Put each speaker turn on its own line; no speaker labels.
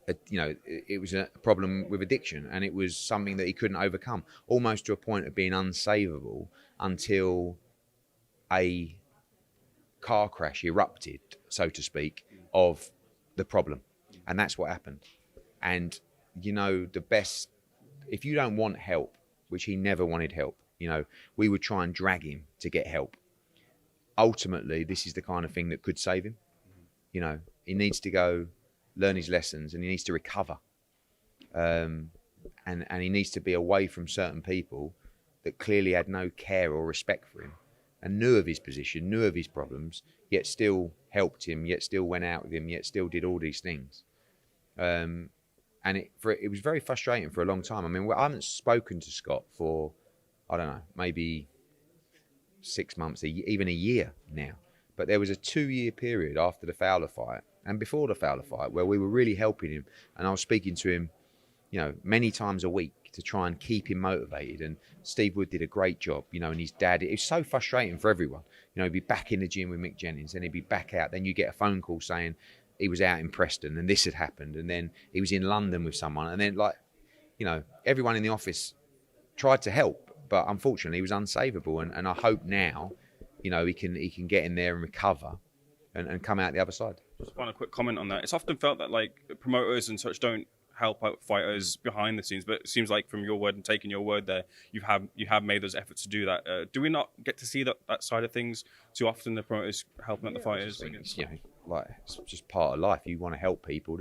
it was a problem with addiction, and it was something that he couldn't overcome, almost to a point of being unsavable until a car crash erupted, so to speak, of the problem. And that's what happened. And, the best, if you don't want help, which he never wanted help, we would try and drag him to get help. Ultimately, this is the kind of thing that could save him. He needs to go learn his lessons, and he needs to recover. And he needs to be away from certain people that clearly had no care or respect for him and knew of his position, knew of his problems, yet still helped him, yet still went out with him, yet still did all these things. And it was very frustrating for a long time. I mean, I haven't spoken to Scott for, I don't know, maybe 6 months, even a year now. But there was a 2-year period after the Fowler fight and before the Fowler fight where we were really helping him. And I was speaking to him, many times a week to try and keep him motivated. And Steve Wood did a great job, and his dad. It was so frustrating for everyone. He'd be back in the gym with Mick Jennings, then he'd be back out. Then you get a phone call saying he was out in Preston and this had happened. And then he was in London with someone. And then, everyone in the office tried to help, but unfortunately he was unsavable. And I hope now, he can get in there and recover and come out the other side.
Just want a quick comment on that. It's often felt that promoters and such don't help out fighters behind the scenes, but it seems like from your word and taking your word there, you have made those efforts to do that. Do we not get to see that side of things too often? The promoters helping out the fighters.
It's just part of life. You want to help people.